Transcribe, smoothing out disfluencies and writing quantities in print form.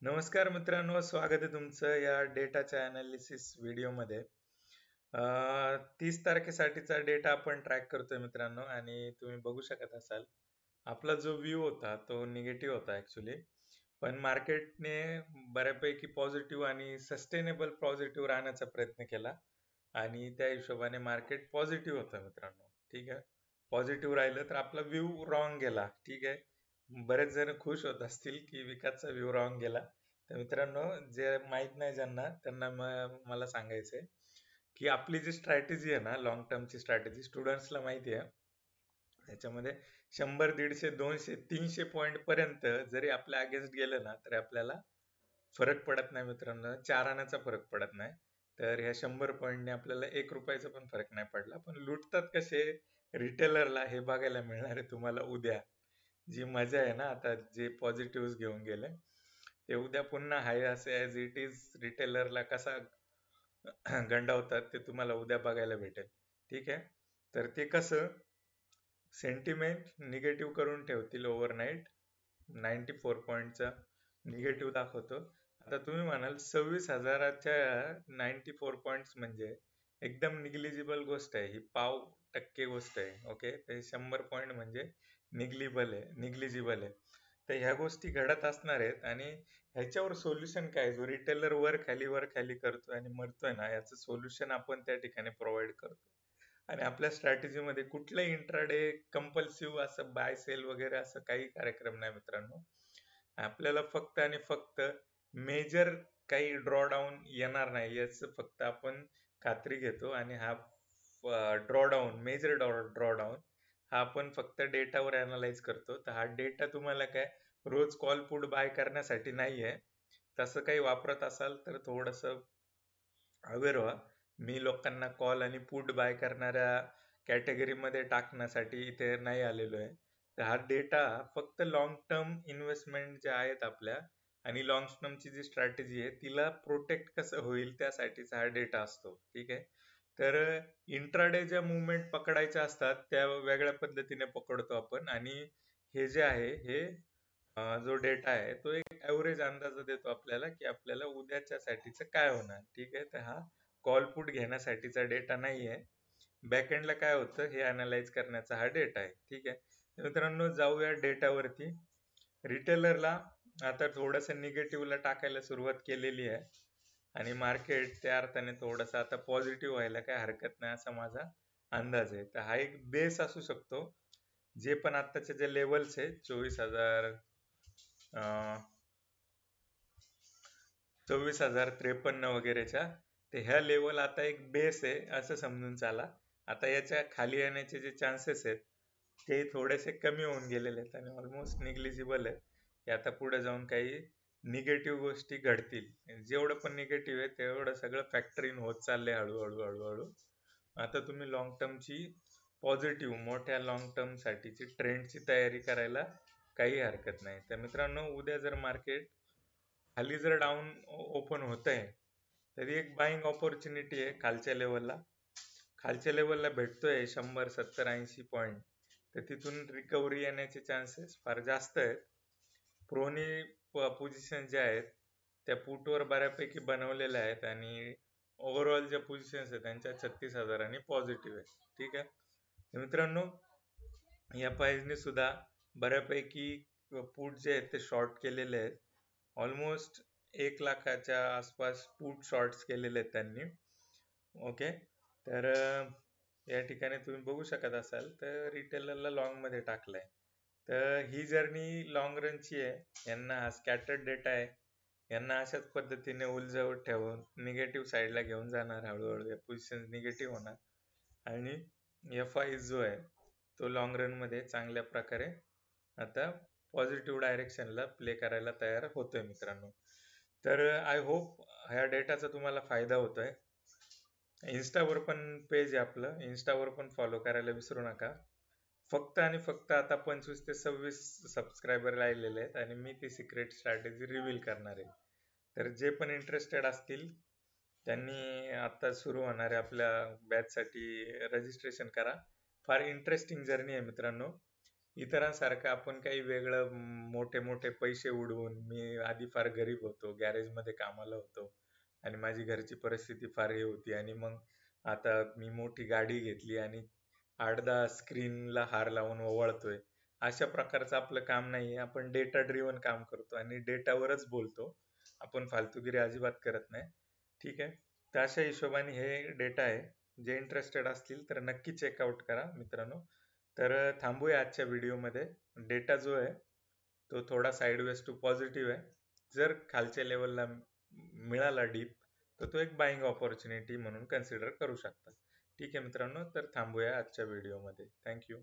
नमस्कार मित्रांनो, स्वागत आहे तुमचं या डेटाच्या अनालिसिस व्हिडिओमध्ये. 30 तारखेसाठीचा डेटा आपण ट्रॅक करतोय मित्रांनो आणि तुम्ही बघू शकत असाल आपला जो व्ह्यू होता तो निगेटिव्ह होता ऍक्च्युली. पण मार्केटने बऱ्यापैकी पॉझिटिव्ह आणि सस्टेनेबल पॉझिटिव्ह राहण्याचा प्रयत्न केला आणि त्या हिशोबाने मार्केट पॉझिटिव्ह होतं मित्रांनो. ठीक आहे, पॉझिटिव्ह राहिलं तर आपला व्ह्यू रॉंग गेला. ठीक आहे, बरेच जण खुश होत असतील की विकासचा व्ह्यू रॉंग गेला. तर मित्रांनो, जे माहित नाही ज्यांना त्यांना मला सांगायचंय की आपली जी स्ट्रॅटेजी आहे ना, लॉंग टर्मची स्ट्रॅटेजी स्टुडंट्सला माहिती आहे. त्याच्यामध्ये 100, 150, 200, 300 पॉईंट पर्यंत जरी आपल्या अगेन्स्ट गेलं ना तरी आपल्याला फरक पडत नाही मित्रांनो, 4 आण्याचा फरक पडत नाही. तर ह्या 100 पॉईंटने आपल्याला 1 रुपयाचा पण फरक नाही पडला. पण लुटतात कसे रिटेलरला हे बघायला मिळणार आहे तुम्हाला उद्या. जी मजा आहे ना, आता जे पॉझिटिव्ह घेऊन गेले ते उद्या पुन्हा हाय असे ॲज इट इज रिटेलरला कसा गंडावतात ते तुम्हाला उद्या बघायला भेटेल. ठीक आहे, तर ते कसं सेंटिमेंट निगेटिव्ह करून ठेवतील ओव्हरनाईट. 94 पॉईंटचा निगेटिव्ह दाखवतो. आता तुम्ही म्हणाल 26,000च्या 94 पॉइंट्स म्हणजे एकदम निग्लिजिबल गोष्ट आहे, ही पाव % गोष्ट आहे. ओके, तर 100 पॉईंट म्हणजे निग्लिजिबल आहे. तर ह्या गोष्टी घडत असणार आहेत आणि ह्याच्यावर सोल्युशन काय, जो रिटेलर वर खाली करतोय आणि मरतोय ना, याचं सोल्युशन आपण त्या ठिकाणी प्रोव्हाइड करतो. आणि आपल्या स्ट्रॅटेजीमध्ये कुठलंही इंट्राडे कंपल्सिव्ह असं बाय सेल वगैरे असं काही कार्यक्रम नाही मित्रांनो. आपल्याला फक्त आणि फक्त मेजर काही ड्रॉडाऊन येणार नाही याचं फक्त आपण खात्री घेतो आणि हा मेजर ड्रॉडाऊन हा आपण फक्त डेटावर अनालाइज करतो. तर हा डेटा तुम्हाला काय रोज कॉल पुट बाय करण्यासाठी नाहीये. तसं काही वापरत असाल तर थोडंसं अवेअर व्हा. मी लोकांना कॉल आणि पुट बाय करणाऱ्या कॅटेगरीमध्ये टाकण्यासाठी इथे नाही आलेलो आहे. तर हा डेटा फक्त लॉंग टर्म इन्व्हेस्टमेंट ज्या आहेत आपल्या आणि लॉंग टर्मची जी स्ट्रॅटेजी आहे तिला प्रोटेक्ट कसं होईल त्यासाठीचा हा डेटा असतो. ठीक आहे, तर इंट्राडे ज्या मुवमेंट पकडायच्या असतात त्या वेगळ्या पद्धतीने पकडतो आपण आणि हे जे आहे हे जो डेटा आहे तो एक ऍव्हरेज अंदाज देतो आपल्याला की आपल्याला उद्याच्या साठीचं काय होणार. ठीक आहे, तर हा कॉल पुट घेण्यासाठीचा डेटा नाहीये. बॅकएंडला काय होतं हे अनालाइज करण्याचा हा डेटा आहे. ठीक आहे, तर मित्रांनो जाऊया डेटावरती. रिटेलरला आता थोडंसं निगेटिव्हला टाकायला सुरुवात केलेली आहे आणि मार्केट त्या अर्थाने थोडंसं आता पॉझिटिव्ह व्हायला काय हरकत नाही असा माझा अंदाज आहे. तर हा एक बेस असू शकतो. जे पण आत्ताचे जे लेवल्स आहे 24,053 वगैरेच्या, ते ह्या लेवल आता एक बेस आहे असं समजून चाला. आता याच्या खाली येण्याचे जे चान्सेस आहेत ते थोडेसे कमी होऊन गेलेले आहेत आणि ऑलमोस्ट निग्लिजिबल आहे की आता पुढे जाऊन काही निगेटिव्ह गोष्टी घडतील. जेवढं पण निगेटिव्ह आहे तेवढं सगळं फॅक्टर इन होत चाललंय हळूहळू हळूहळू. आता तुम्ही लॉंग टर्मची पॉझिटिव्ह मोठ्या लॉंग टर्म साठीची ट्रेंडची तयारी करायला काही हरकत नाही. तर मित्रांनो, उद्या जर मार्केट खाली जर डाऊन ओपन होत आहे तरी एक बाईंग ऑपॉर्च्युनिटी आहे खालच्या लेवलला भेटतोय 100, 70, 80 पॉईंट. तर तिथून रिकव्हरी येण्याचे चान्सेस फार जास्त आहेत. प्रोनी पोझिशन ज्या आहेत त्या पुटवर बऱ्यापैकी बनवलेल्या आहेत आणि ओव्हरऑल ज्या पोझिशन्स आहेत त्यांच्या 36,000 आणि पॉझिटिव्ह आहे. ठीक आहे, तर मित्रांनो, या पाहिजने सुद्धा बऱ्यापैकी पुट जे आहेत ते शॉर्ट केलेले आहेत. ऑलमोस्ट 1 लाखाच्या आसपास पुट शॉर्ट्स केलेले आहेत त्यांनी. ओके, तर या ठिकाणी तुम्ही बघू शकत असाल तर रिटेलरला लॉंग मध्ये टाकलाय. तर ही जर्नी लॉंग रनची आहे. यांना हा स्कॅटर्ड डेटा आहे, यांना अशाच पद्धतीने उलझवत ठेवून निगेटिव्ह साईडला घेऊन जाणार. हळूहळू या पोझिशन निगेटिव्ह होणार आणि FI जो आहे तो लॉंग रन मध्ये चांगल्या प्रकारे आता पॉझिटिव्ह डायरेक्शनला प्ले करायला तयार होतोय मित्रांनो. तर आय होप ह्या डेटाचा तुम्हाला फायदा होतोय. इन्स्टावर पण पेज आहे आपलं, इन्स्टावर पण फॉलो करायला विसरू नका. फक्त आणि फक्त आता 25 ते 26 सबस्क्रायबर राहिलेले आहेत आणि मी ती सिक्रेट स्ट्रॅटेजी रिव्हील करणार आहे. तर जे पण इंटरेस्टेड असतील त्यांनी आता सुरू होणाऱ्या आपल्या बॅचसाठी रजिस्ट्रेशन करा. फार इंटरेस्टिंग जर्नी आहे मित्रांनो. इतरांसारखं आपण काही वेगळं मोठे मोठे पैसे उडवून, मी आधी फार गरीब होतो, गॅरेजमध्ये कामाला होतो आणि माझी घरची परिस्थिती फार हे होती आणि मग आता मी मोठी गाडी घेतली आणि 8-10 स्क्रीनला हार लावून ओवाळतोय. अशा प्रकारचं आपलं काम नाहीये. आपण डेटा ड्रिव्हन काम करतो आणि डेटावरच बोलतो. आपण फालतूगिरी अजिबात करत नाही. ठीक आहे. तर अशा हिशोबाने हे डेटा आहे. जे इंटरेस्टेड असतील तर नक्की चेकआउट करा मित्रांनो. तर थांबूया आजच्या व्हिडिओमध्ये. डेटा जो आहे तो थोडा साईडवेज टू पॉझिटिव्ह आहे. जर खालच्या लेवलला मिळाला डीप तर तो एक बाईंग ऑपॉर्च्युनिटी म्हणून कन्सिडर करू शकता. ठीक आहे मित्रांनो, तर थांबूया आजच्या व्हिडिओमध्ये. थँक्यू.